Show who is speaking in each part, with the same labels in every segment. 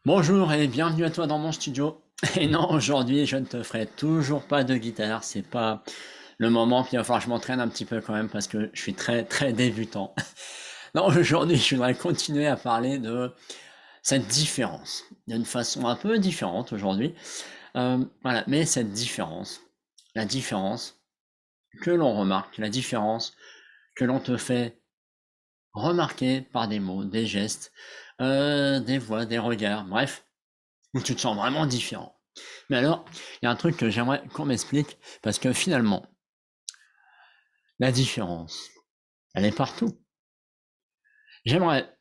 Speaker 1: Bonjour et bienvenue à toi dans mon studio. Et non, aujourd'hui, je ne te ferai toujours pas de guitare. C'est pas le moment. Puis il va falloir que je m'entraîne un petit peu quand même parce que je suis très, très débutant. Non, aujourd'hui, je voudrais continuer à parler de cette différence. D'une façon un peu différente aujourd'hui. Voilà, mais cette différence, la différence que l'on remarque, la différence que l'on te fait remarquer par des mots, des gestes, des voix, des regards, bref, où tu te sens vraiment différent. Mais alors, il y a un truc que j'aimerais qu'on m'explique, parce que finalement, la différence, elle est partout. J'aimerais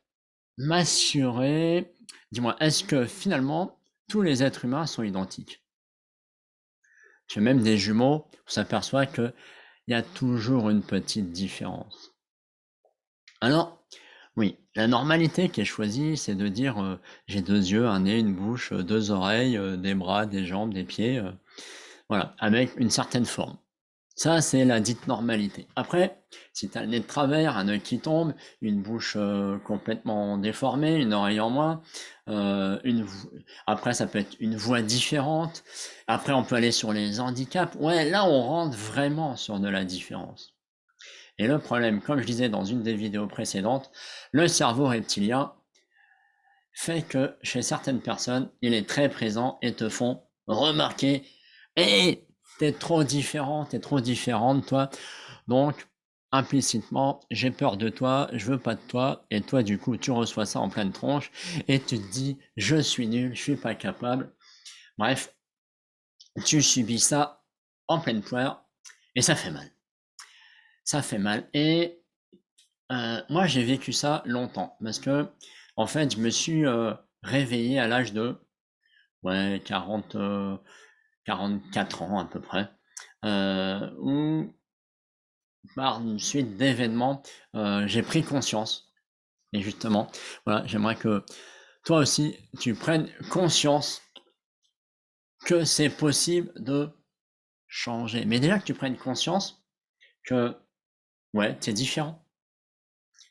Speaker 1: m'assurer, dis-moi, est-ce que finalement, tous les êtres humains sont identiques? Tu as même des jumeaux, on s'aperçoit qu'il y a toujours une petite différence. Alors, oui, la normalité qui est choisie, c'est de dire j'ai deux yeux, un nez, une bouche, deux oreilles, des bras, des jambes, des pieds, voilà, avec une certaine forme. Ça, c'est la dite normalité. Après, si tu as le nez de travers, un œil qui tombe, une bouche complètement déformée, une oreille en moins, après ça peut être une voix différente. Après, on peut aller sur les handicaps. Ouais, là, on rentre vraiment sur de la différence. Et le problème, comme je disais dans une des vidéos précédentes, le cerveau reptilien fait que chez certaines personnes, il est très présent et te font remarquer, hé, t'es trop différent, t'es trop différente, toi. Donc, implicitement, j'ai peur de toi, je veux pas de toi, et toi, du coup, tu reçois ça en pleine tronche, et tu te dis, je suis nul, je suis pas capable. Bref, tu subis ça en pleine poire, et ça fait mal. Ça fait mal. Et moi, j'ai vécu ça longtemps, parce que, en fait, je me suis réveillé à l'âge de, ouais, 44 ans à peu près, où par une suite d'événements, j'ai pris conscience. Et justement, voilà, j'aimerais que toi aussi, tu prennes conscience que c'est possible de changer. Mais déjà que tu prennes conscience que, ouais, c'est différent.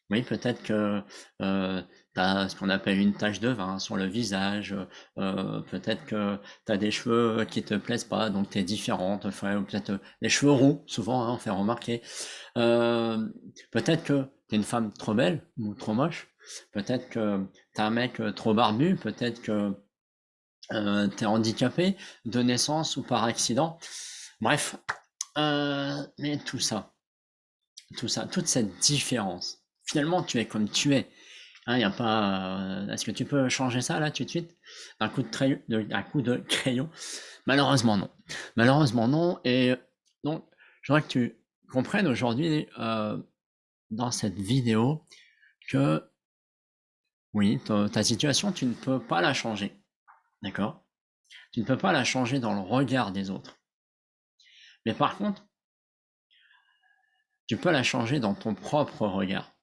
Speaker 1: Oui, peut-être que tu as ce qu'on appelle une tache de vin sur le visage, peut-être que tu as des cheveux qui te plaisent pas, donc tu es différente, enfin, peut-être les cheveux roux, souvent, hein, on fait remarquer. Euh, peut-être que tu es une femme trop belle ou trop moche, peut-être que tu as un mec trop barbu, peut-être que tu es handicapé de naissance ou par accident. Bref, mais tout ça, toute cette différence, finalement, tu es comme tu es. Hein, y a pas. Est-ce que tu peux changer ça là tout de suite? Un coup de crayon? Malheureusement non. Malheureusement non. Et donc, je voudrais que tu comprennes aujourd'hui dans cette vidéo que oui, ta situation, tu ne peux pas la changer. D'accord? Tu ne peux pas la changer dans le regard des autres. Mais par contre, tu peux la changer dans ton propre regard.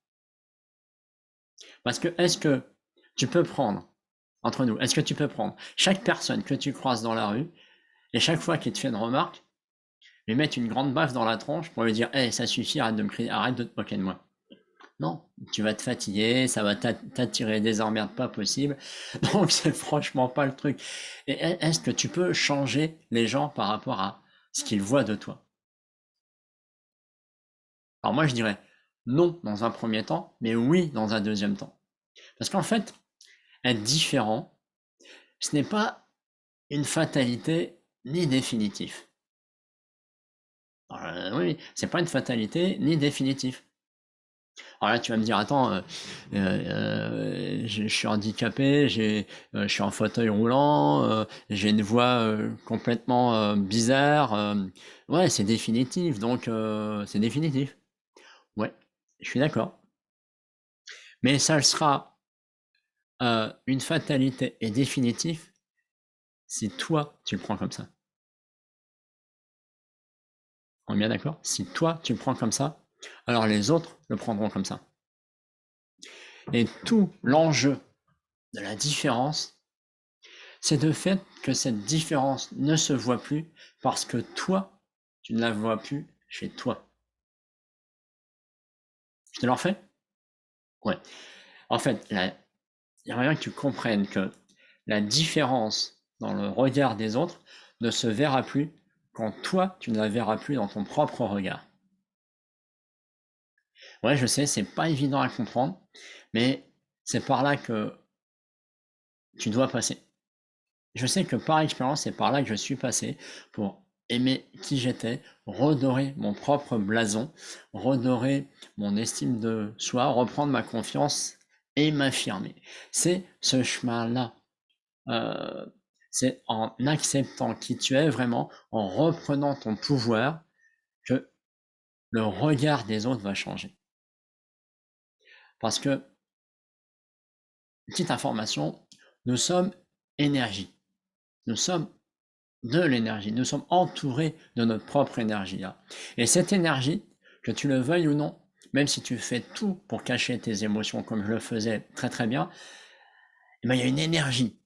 Speaker 1: Parce que est-ce que tu peux prendre, entre nous, est-ce que tu peux prendre chaque personne que tu croises dans la rue et chaque fois qu'il te fait une remarque, lui mettre une grande baffe dans la tronche pour lui dire hey, ça suffit, arrête de me crier, arrête de te moquer de moi. Non, tu vas te fatiguer, ça va t'attirer des emmerdes pas possibles. Donc c'est franchement pas le truc. Et est-ce que tu peux changer les gens par rapport à ce qu'ils voient de toi? Alors moi je dirais non dans un premier temps, mais oui dans un deuxième temps. Parce qu'en fait, être différent, ce n'est pas une fatalité ni définitif. Oui, c'est pas une fatalité ni définitif. Alors là, tu vas me dire, attends, je suis handicapé, je suis en fauteuil roulant, j'ai une voix complètement bizarre. Ouais, c'est définitif, donc c'est définitif. Ouais, je suis d'accord. Mais ça le sera une fatalité et définitif si toi, tu le prends comme ça. On est bien d'accord? Si toi, tu le prends comme ça, alors les autres le prendront comme ça. Et tout l'enjeu de la différence, c'est de fait que cette différence ne se voit plus parce que toi, tu ne la vois plus chez toi. Je te le refais? Ouais. En fait, il y a bien que tu comprennes que la différence dans le regard des autres ne se verra plus quand toi, tu ne la verras plus dans ton propre regard. Ouais, je sais, c'est pas évident à comprendre, mais c'est par là que tu dois passer. Je sais que par expérience, c'est par là que je suis passé pour aimer qui j'étais, redorer mon propre blason, redorer mon estime de soi, reprendre ma confiance et m'affirmer. C'est ce chemin-là. C'est en acceptant qui tu es vraiment, en reprenant ton pouvoir, que le regard des autres va changer. Parce que, petite information, nous sommes énergie. Nous sommes de l'énergie. Nous sommes entourés de notre propre énergie. Et cette énergie, que tu le veuilles ou non, même si tu fais tout pour cacher tes émotions comme je le faisais très très bien, eh ben, il y a une énergie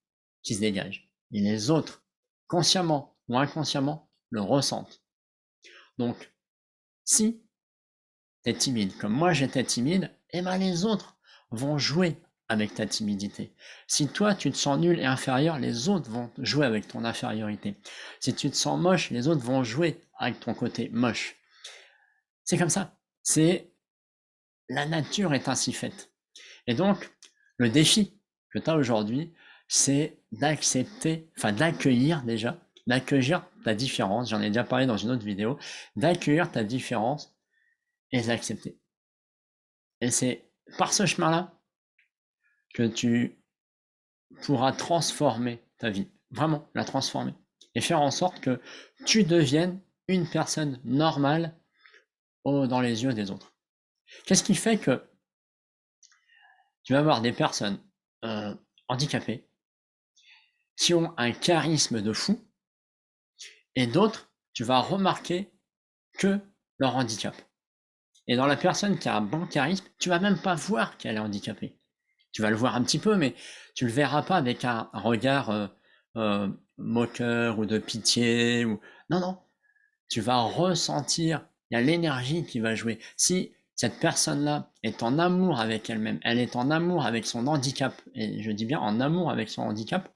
Speaker 1: qui se dégage. Et les autres, consciemment ou inconsciemment, le ressentent. Donc, si tu es timide, comme moi j'étais timide, eh ben les autres vont jouer avec ta timidité. Si toi tu te sens nul et inférieur, les autres vont jouer avec ton infériorité. Si tu te sens moche, les autres vont jouer avec ton côté moche. C'est comme ça. C'est la nature est ainsi faite. Et donc, le défi que tu as aujourd'hui, c'est d'accepter, enfin d'accueillir déjà, d'accueillir ta différence. J'en ai déjà parlé dans une autre vidéo, d'accueillir ta différence et d'accepter. Et c'est par ce chemin-là que tu pourras transformer ta vie, vraiment la transformer, et faire en sorte que tu deviennes une personne normale dans les yeux des autres. Qu'est-ce qui fait que tu vas avoir des personnes handicapées qui ont un charisme de fou, et d'autres, tu vas remarquer que leur handicap. Et dans la personne qui a un bon charisme, tu vas même pas voir qu'elle est handicapée. Tu vas le voir un petit peu, mais tu le verras pas avec un regard moqueur ou de pitié. Ou... Non, non. Tu vas ressentir, il y a l'énergie qui va jouer. Si cette personne-là est en amour avec elle-même, elle est en amour avec son handicap, et je dis bien en amour avec son handicap,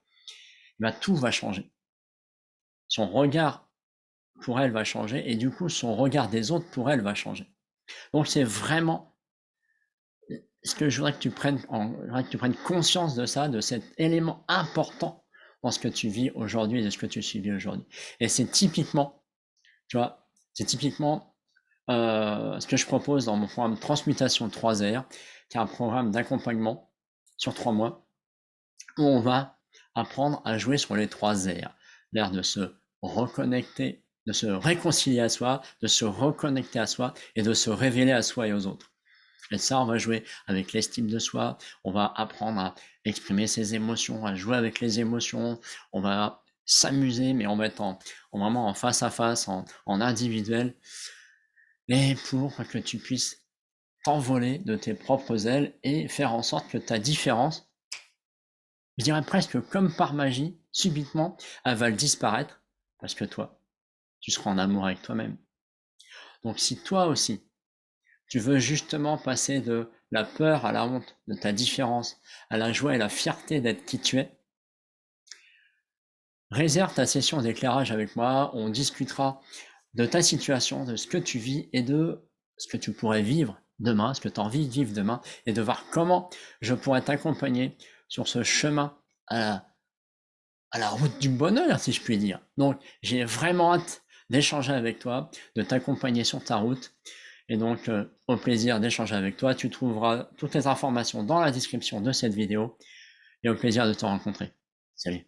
Speaker 1: bah, tout va changer. Son regard pour elle va changer, et du coup, son regard des autres pour elle va changer. Donc, c'est vraiment ce que je voudrais que tu prennes conscience de ça, de cet élément important dans ce que tu vis aujourd'hui et de ce que tu subis aujourd'hui. Et c'est typiquement, tu vois, c'est typiquement ce que je propose dans mon programme Transmutation 3R, qui est un programme d'accompagnement sur 3 mois, où on va apprendre à jouer sur les 3 R. L'air de se reconnecter, de se réconcilier à soi, de se reconnecter à soi et de se révéler à soi et aux autres. Et ça, on va jouer avec l'estime de soi, on va apprendre à exprimer ses émotions, à jouer avec les émotions, on va s'amuser, mais on va être vraiment en face à face, en individuel, et pour que tu puisses t'envoler de tes propres ailes et faire en sorte que ta différence, je dirais presque comme par magie, subitement, elle va disparaître, parce que toi, tu seras en amour avec toi-même. Donc si toi aussi, tu veux justement passer de la peur à la honte de ta différence, à la joie et la fierté d'être qui tu es, réserve ta session d'éclairage avec moi, on discutera de ta situation, de ce que tu vis et de ce que tu pourrais vivre demain, ce que tu as envie de vivre demain, et de voir comment je pourrais t'accompagner sur ce chemin à la route du bonheur, si je puis dire. Donc, j'ai vraiment hâte d'échanger avec toi, de t'accompagner sur ta route. Et donc, au plaisir d'échanger avec toi. Tu trouveras toutes les informations dans la description de cette vidéo. Et au plaisir de te rencontrer. Salut.